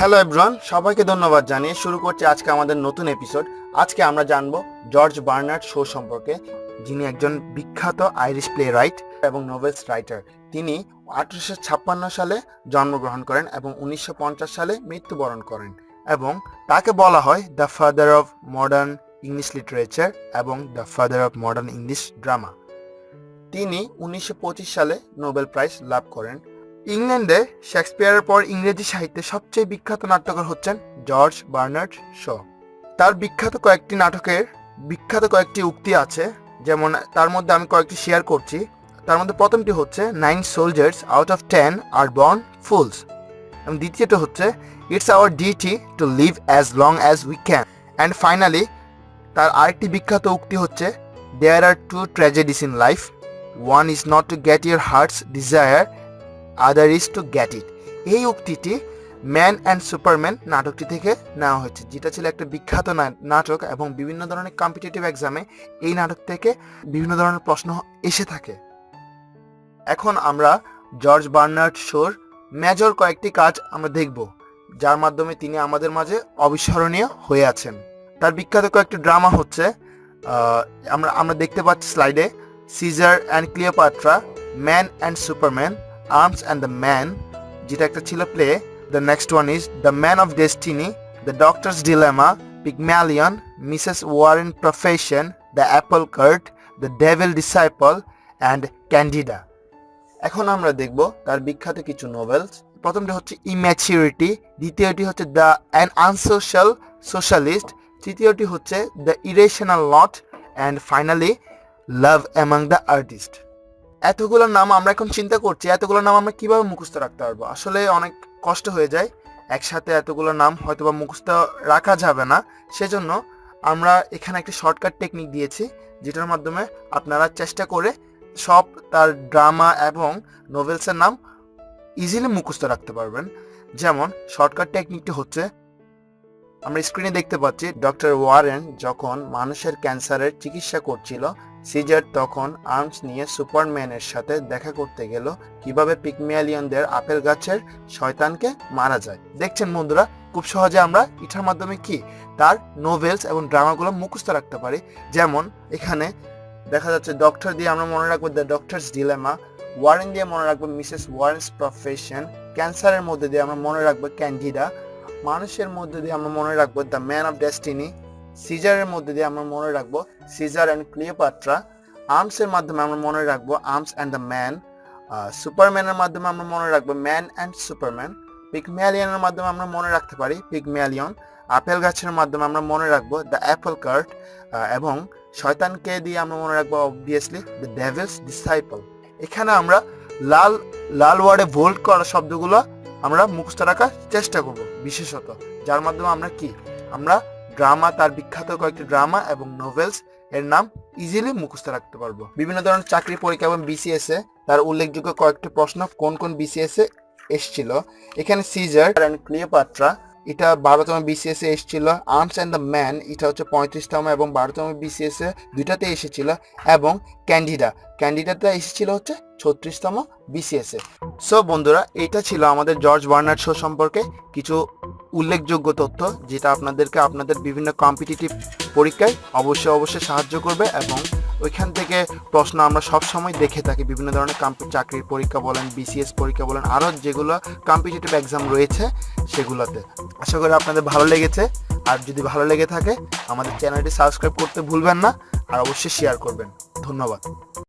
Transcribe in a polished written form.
Hello everyone, সবাইকে ধন্যবাদ জানিয়ে শুরু করছি আজকে আমাদের নতুন এপিসোড। আজকে আমরা জানবো জর্জ বার্নার্ড শো সম্পর্কে, যিনি একজন বিখ্যাত আইরিশ প্লে রাইট এবং নোভেলস রাইটার। তিনি 1856 সালে জন্মগ্রহণ করেন এবং 1950 সালে মৃত্যুবরণ করেন, এবং তাকে বলা হয় the father of modern English literature এবং the father of modern English drama. তিনি 1925 সালে নোবেল প্রাইজ লাভ করেন। ইংল্যান্ডে শেক্সপিয়ারের পর ইংরেজি সাহিত্যে সবচেয়ে বিখ্যাত নাট্যকার হচ্ছেন জর্জ বার্নার্ড শো। তার বিখ্যাত কয়েকটি উক্তি আছে, যেমন তার মধ্যে আমি কয়েকটি শেয়ার করছি। তার মধ্যে প্রথমটি হচ্ছে 9 soldiers out of 10 are born fools, এবং দ্বিতীয়টি হচ্ছে it's our duty to live as long as we can. And finally তার আরেকটি বিখ্যাত উক্তি হচ্ছে there are two tragedies in life, one is not to get your heart's desire, other is to get it. এই উক্তিটি man and Superman নাটকটি থেকে নেওয়া হয়েছে, যেটা ছিল একটা বিখ্যাত নাটক, এবং বিভিন্ন ধরনের কম্পিটিটিভ এক্সামে এই নাটক থেকে বিভিন্ন ধরনের প্রশ্ন এসে থাকে। এখন আমরা জর্জ বার্নার্ড শোর মেজর কয়েকটি কাজ আমরা দেখব, যার মাধ্যমে তিনি আমাদের মাঝে অবিস্মরণীয় হয়ে আছেন। তার বিখ্যাত কয়েকটি ড্রামা হচ্ছে, আমরা দেখতে পাচ্ছি স্লাইডে, Caesar and Cleopatra, man and Superman, arms and the man, যেটা একটা ছিল play. The next one is the man of destiny, the doctor's dilemma, Pygmalion, Mrs Warren profession, the apple cart, the devil disciple and Candida. এখন আমরা দেখব তার বিখ্যাত কিছু novels. প্রথমটি হচ্ছে ইম্যাচিউরিটি, দ্বিতীয়টি হচ্ছে দ্য অ্যান আনসোশ্যাল সোশ্যালিস্ট, তৃতীয়টি হচ্ছে the irrational lot, and finally love among the artist. এতগুলো নাম আমরা এখন চিন্তা করছি, এতগুলো নাম আমরা কিভাবে মুখস্থ রাখতে পারবো? আসলে অনেক কষ্ট হয়ে যায়, একসাথে এতগুলো নাম হয়তোবা মুখস্থ রাখা যাবে না। সেজন্য আমরা এখানে একটি শর্টকাট টেকনিক দিয়েছি, যেটার মাধ্যমে আপনারা চেষ্টা করে সব তার ড্রামা এবং নোভেলসের নাম ইজিলি মুখস্থ রাখতে পারবেন। যেমন শর্টকাট টেকনিকটি হচ্ছে, আমরা স্ক্রিনে দেখতে পাচ্ছি ডক্টর ওয়ারেন যখন মানুষের ক্যান্সারের চিকিৎসা করছিল, সিজার তখন আর্মস নিয়ে সুপারম্যানের সাথে দেখা করতে গেল কিভাবে পিগম্যালিয়নদের আপেল গাছের শয়তানকে মারা যায়। দেখছেন বন্ধুরা, খুব সহজে আমরা এটার মাধ্যমে কি তার নোভেলস এবং ড্রামাগুলো মুখস্থ রাখতে পারি। যেমন এখানে দেখা যাচ্ছে ডক্টর দিয়ে আমরা মনে রাখবো দ্য ডক্টরস ডিলেমা, ওয়ারেন দিয়ে মনে রাখবো মিসেস ওয়ারেন্স প্রফেশন, ক্যান্সারের মধ্যে দিয়ে আমরা মনে রাখবো ক্যান্ডিডা, মানুষের মধ্যে দিয়ে আমরা মনে রাখবো দ্য ম্যান অফ ডেস্টিনি, সিজারের মধ্যে দিয়ে আমরা মনে রাখবো সিজার অ্যান্ড ক্লিওপাট্রা, আর্মসের মাধ্যমে আমরা মনে রাখবো আর্মস অ্যান্ড দ্য ম্যান, সুপারম্যানের মাধ্যমে আমরা মনে রাখবো ম্যান অ্যান্ড সুপারম্যান, পিগম্যালিয়নের মাধ্যমে আমরা মনে রাখতে পারি পিগম্যালিয়ন, আপেল গাছের মাধ্যমে আমরা মনে রাখবো দ্য অ্যাপল কার্ট, এবং শয়তানকে দিয়ে আমরা মনে রাখবো অবভিয়াসলি দ্য ডেভিলস ডিসাইপল। এখানে আমরা লাল লাল ওয়ার্ডে বোল্ড করা শব্দগুলো আমরা মুখস্থ রাখার চেষ্টা করব বিশেষত, যার মাধ্যমে আমরা ড্রামা, তার বিখ্যাত কয়েকটি ড্রামা এবং নোভেলস এর নাম ইজিলি মুখস্থ রাখতে পারবো। বিভিন্ন ধরনের চাকরি পরীক্ষা এবং বিসিএস এ তার উল্লেখযোগ্য কয়েকটি প্রশ্ন কোন কোন বিসিএস এ এসেছিল। এখানে সিজার অ্যান্ড ক্লিওপাট্রা, এটা 12তম বিসিএস এ এসেছিল। আর্মস অ্যান্ড দ্য ম্যান, এটা হচ্ছে 35তম এবং 12তম বিসিএস এ দুইটাতে এসেছিল। এবং ক্যান্ডিডাটা এসেছিল হচ্ছে 36তম বিসিএস এ। সো বন্ধুরা, এটা ছিল আমাদের জর্জ বার্নার্ড শো সম্পর্কে কিছু উল্লেখযোগ্য তথ্য, যেটা আপনাদেরকে আপনাদের বিভিন্ন কম্পিটিটিভ পরীক্ষায় অবশ্যই সাহায্য করবে, এবং ওইখান থেকে প্রশ্ন আমরা সবসময় দেখে থাকি বিভিন্ন ধরনের চাকরির পরীক্ষা বলেন, বিসিএস পরীক্ষা বলেন, আরও যেগুলো কম্পিটিটিভ এক্সাম রয়েছে সেগুলোতে। আশা করি আপনাদের ভালো লেগেছে, আর যদি ভালো লেগে থাকে আমাদের চ্যানেলটি সাবস্ক্রাইব করতে ভুলবেন না, আর অবশ্যই শেয়ার করবেন। ধন্যবাদ।